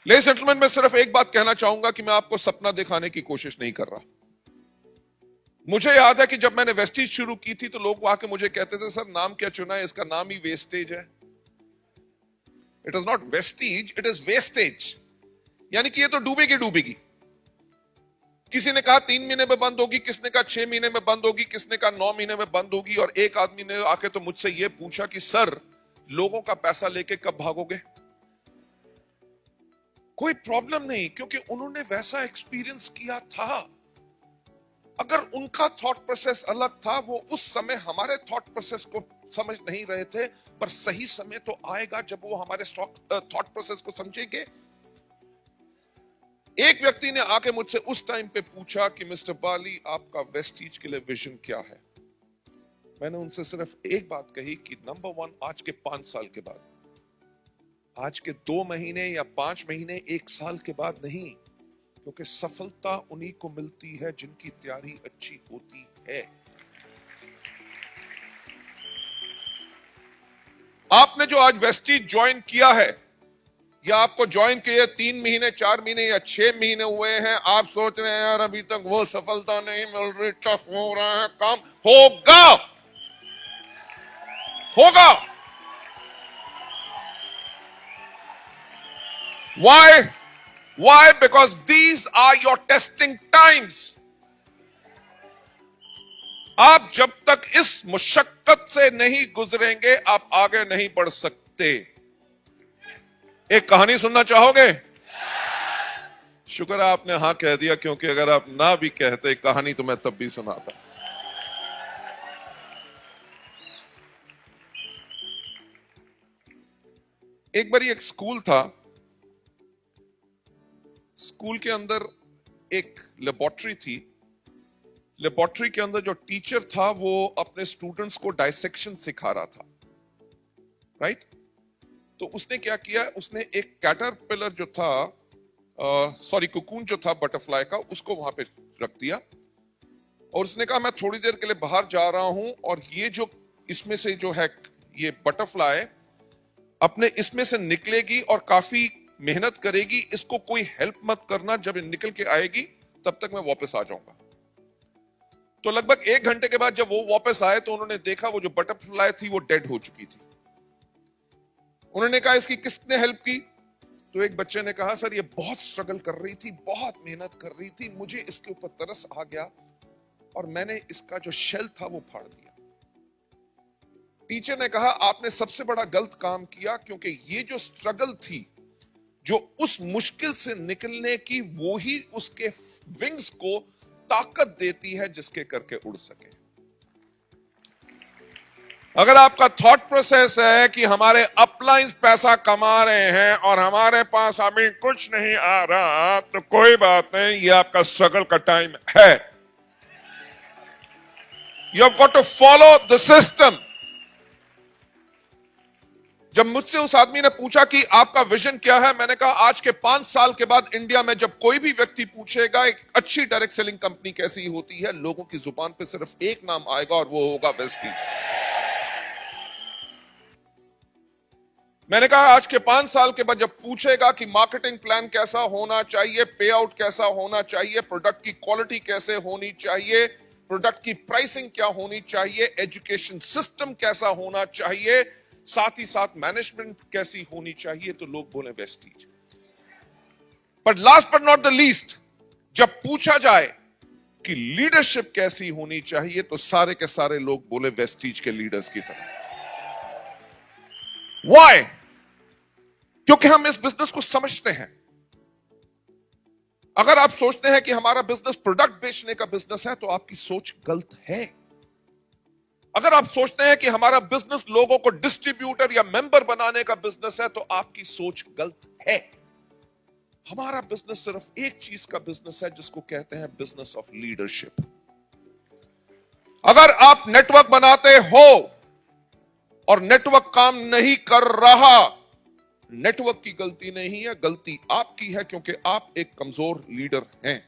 Ladies gentleman, मैं सिर्फ एक बात कहना चाहूंगा कि मैं आपको सपना दिखाने की कोशिश नहीं कर रहा। मुझे याद है कि जब मैंने वेस्टीज शुरू की थी तो लोग आके मुझे कहते थे, सर नाम क्या चुना है, इसका नाम ही वेस्टेज है। It is not Vestige, it is wastage. यानी कि ये तो डूबेगी डूबेगी। किसी ने कहा 3 महीने में बंद होगी, किसने कहा 6 महीने में बंद होगी, किसने कहा 9 महीने में बंद होगी। और एक आदमी ने आके तो मुझसे ये पूछा कि सर लोगों का पैसा लेके कब भागोगे। कोई प्रॉब्लम नहीं, क्योंकि उन्होंने वैसा एक्सपीरियंस किया था। अगर उनका थॉट प्रोसेस अलग था, वो उस समय हमारे थॉट प्रोसेस को समझ नहीं रहे थे, पर सही समय तो आएगा जब वो हमारे थॉट प्रोसेस को समझेंगे। एक व्यक्ति ने आके मुझसे उस टाइम पे पूछा कि मिस्टर बाली, आपका वेस्टीज के लिए विजन क्या है। मैंने उनसे सिर्फ एक बात कही कि नंबर 1, आज के 5 साल के बाद, आज के 2 महीने या 5 महीने, 1 साल के बाद नहीं, क्योंकि सफलता उन्हीं को मिलती है जिनकी तैयारी अच्छी होती है। आपने जो आज वेस्टीज ज्वाइन किया है, या आपको ज्वाइन किए 3 महीने, 4 महीने या 6 महीने हुए हैं, आप सोच रहे हैं यार अभी तक वो सफलता नहीं मिल रही, टफ हो रहा है काम। होगा, होगा। Why? Because these are your testing times. आप जब तक इस मुशक्कत से नहीं गुजरेंगे, आप आगे नहीं बढ़ सकते। एक कहानी सुनना चाहोगे? शुक्र है आपने हां कह दिया, क्योंकि अगर आप ना भी कहते कहानी तो मैं तब भी सुनाता। एक बार एक स्कूल था। स्कूल के अंदर एक लेबोरेटरी थी। लेबोरेटरी के अंदर जो टीचर था वो अपने स्टूडेंट्स को डाइसेक्शन सिखा रहा था, राइट। तो उसने क्या किया, उसने एक कैटरपिलर जो था, कुकून जो था बटरफ्लाई का, उसको वहां पे रख दिया। और उसने कहा मैं थोड़ी देर के लिए बाहर जा रहा हूं, और ये जो इसमें से जो है ये बटरफ्लाई अपने इसमें से निकलेगी और काफी मेहनत करेगी, इसको कोई हेल्प मत करना, जब ये निकल के आएगी तब तक मैं वापस आ जाऊंगा। तो लगभग 1 घंटे के बाद जब वो वापस आए तो उन्होंने देखा वो जो बटरफ्लाई थी वो डेड हो चुकी थी। उन्होंने कहा इसकी किसने हेल्प की। तो एक बच्चे ने कहा सर ये बहुत स्ट्रगल कर रही थी, बहुत मेहनत कर रही थी, मुझे इसके ऊपर तरस आ गया और मैंने इसका जो शेल था वो फाड़ दिया। टीचर ने कहा आपने सबसे बड़ा गलत काम किया, क्योंकि ये जो स्ट्रगल थी, जो उस मुश्किल से निकलने की, वो ही उसके विंग्स को ताकत देती है जिसके करके उड़ सके। अगर आपका थॉट प्रोसेस है कि हमारे अपलाइंस पैसा कमा रहे हैं और हमारे पास अभी कुछ नहीं आ रहा, तो कोई बात नहीं, ये आपका स्ट्रगल का टाइम है। You have got to follow the system. जब मुझसे उस आदमी ने पूछा कि आपका विजन क्या है, मैंने कहा आज के 5 साल के बाद इंडिया में जब कोई भी व्यक्ति पूछेगा एक अच्छी डायरेक्ट सेलिंग कंपनी कैसी होती है, लोगों की जुबान पे सिर्फ एक नाम आएगा और वो होगा वेस्टीज। मैंने कहा आज के 5 साल के बाद जब पूछेगा कि मार्केटिंग प्लान कैसा होना चाहिए, पे आउट कैसा होना चाहिए, प्रोडक्ट की क्वालिटी कैसे होनी चाहिए, प्रोडक्ट की प्राइसिंग क्या होनी चाहिए, एजुकेशन सिस्टम कैसा होना चाहिए, साथ ही साथ मैनेजमेंट कैसी होनी चाहिए, तो लोग बोले वेस्टीज। पर last but not the least, जब पूछा जाए कि लीडरशिप कैसी होनी चाहिए, तो सारे के सारे लोग बोले वेस्टीज के लीडर्स की तरह। Why? क्योंकि हम इस बिजनेस को समझते हैं। अगर आप सोचते हैं कि हमारा बिजनेस प्रोडक्ट बेचने का बिजनेस है, तो आपकी सोच गलत है। अगर आप सोचते हैं कि हमारा बिजनेस लोगों को डिस्ट्रीब्यूटर या मेंबर बनाने का बिजनेस है, तो आपकी सोच गलत है। हमारा बिजनेस सिर्फ एक चीज का बिजनेस है, जिसको कहते हैं बिजनेस ऑफ लीडरशिप। अगर आप नेटवर्क बनाते हो और नेटवर्क काम नहीं कर रहा, नेटवर्क की गलती नहीं है, गलती आपकी है, क्योंकि आप एक कमजोर लीडर हैं।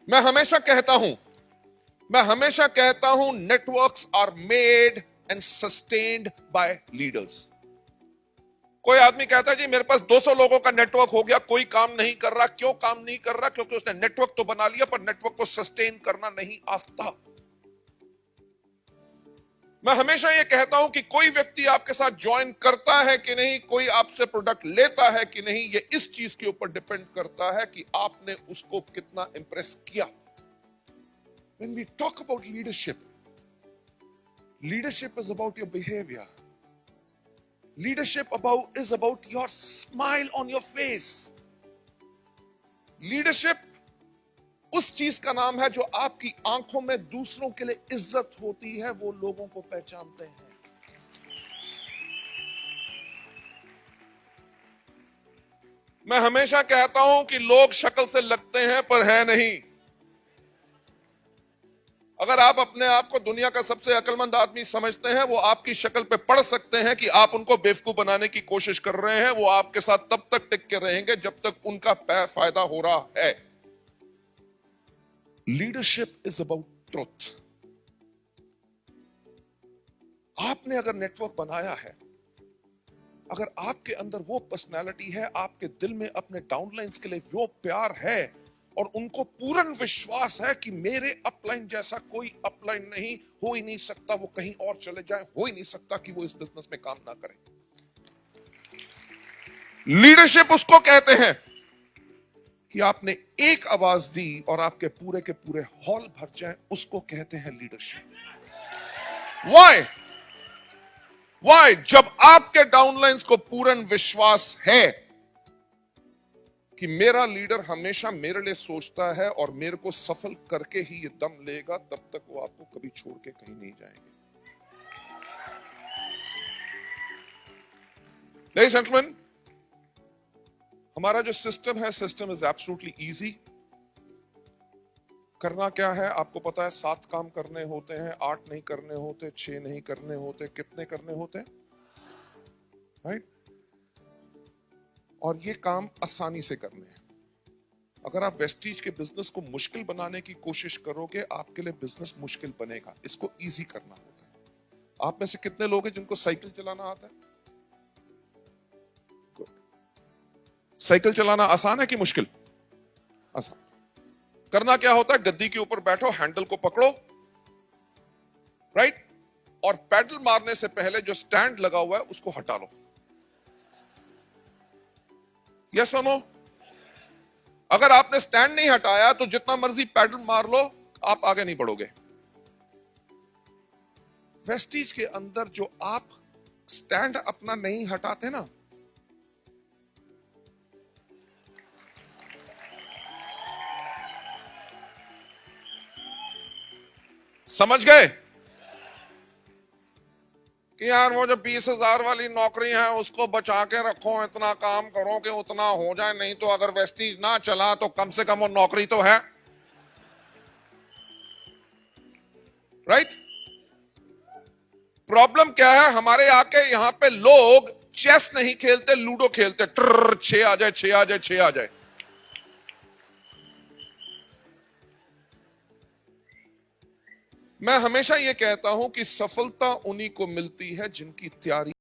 मैं हमेशा कहता हूं networks are made and sustained by leaders. कोई आदमी कहता है जी मेरे पास 200 लोगों का नेटवर्क हो गया, कोई काम नहीं कर रहा। क्यों काम नहीं कर रहा? क्योंकि उसने नेटवर्क तो बना लिया पर नेटवर्क को सस्टेन करना नहीं आता। मैं हमेशा यह कहता हूं कि कोई व्यक्ति आपके साथ ज्वाइन करता है कि नहीं, कोई आपसे प्रोडक्ट लेता है कि नहीं, यह इस चीज के ऊपर डिपेंड करता है कि आपने उसको कितना इंप्रेस किया। When we talk about leadership, leadership is about your behavior. Leadership is about your smile on your face. Leadership उस चीज का नाम है जो आपकी आंखों में दूसरों के लिए इज्जत होती है, वो लोगों को पहचानते हैं। मैं हमेशा कहता हूं कि लोग शक्ल से लगते हैं पर है नहीं। अगर आप अपने आप को दुनिया का सबसे अक्लमंद आदमी समझते हैं, वो आपकी शक्ल पे पढ़ सकते हैं कि आप उनको बेवकूफ बनाने की कोशिश कर रहे हैं। वो आपके साथ तब तक टिक के रहेंगे जब तक उनका फायदा हो रहा है। Leadership is about truth. आपने अगर नेटवर्क बनाया है, अगर आपके अंदर वो पर्सनालिटी है, आपके दिल में अपने डाउनलाइंस के लिए वो प्यार है और उनको पूर्ण विश्वास है कि मेरे अपलाइन जैसा कोई अपलाइन नहीं हो ही नहीं सकता, वो कहीं और चले जाए, हो ही नहीं सकता कि वो इस बिजनेस में काम ना करे। लीडरशिप उसको कहते हैं कि आपने एक आवाज दी और आपके पूरे के पूरे हॉल भर जाए, उसको कहते हैं लीडरशिप। व्हाई? जब आपके डाउनलाइंस को पूर्ण विश्वास है कि मेरा लीडर हमेशा मेरे लिए सोचता है और मेरे को सफल करके ही ये दम लेगा, तब तक वो आपको कभी छोड़ के कहीं नहीं जाएंगे। Ladies and gentlemen, हमारा जो सिस्टम है, सिस्टम इज एब्सोल्युटली इजी। करना क्या है आपको पता है, 7 काम करने होते हैं, 8 नहीं करने होते, 6 नहीं करने होते, कितने करने होते हैं? राइट? और ये काम आसानी से करने हैं। अगर आप वेस्टीज के बिजनेस को मुश्किल बनाने की कोशिश करोगे, आपके लिए बिजनेस मुश्किल बनेगा। इसको इजी करना होता है। आप में से कितने लोग हैं जिनको साइकिल चलाना आता है? साइकिल चलाना आसान है कि मुश्किल? आसान। करना क्या होता है, गद्दी के ऊपर बैठो, हैंडल को पकड़ो, राइट, और पैडल मारने से पहले जो स्टैंड लगा हुआ है उसको हटा लो। यस और नो? अगर आपने स्टैंड नहीं हटाया तो जितना मर्जी पैडल मार लो, आप आगे नहीं बढ़ोगे। वेस्टीज के अंदर जो आप स्टैंड अपना नहीं हटाते ना, समझ गए कि यार वो जो 20,000 वाली नौकरी है उसको बचा के रखो, इतना काम करो कि उतना हो जाए, नहीं तो अगर वेस्टीज ना चला तो कम से कम वो नौकरी तो है। राइट? प्रॉब्लम क्या है, हमारे आके यहां पे लोग चेस नहीं खेलते, लूडो खेलते। 6 आ जाए, 6 आ जाए, 6 आ जाए। मैं हमेशा यह कहता हूं कि सफलता उन्हीं को मिलती है जिनकी तैयारी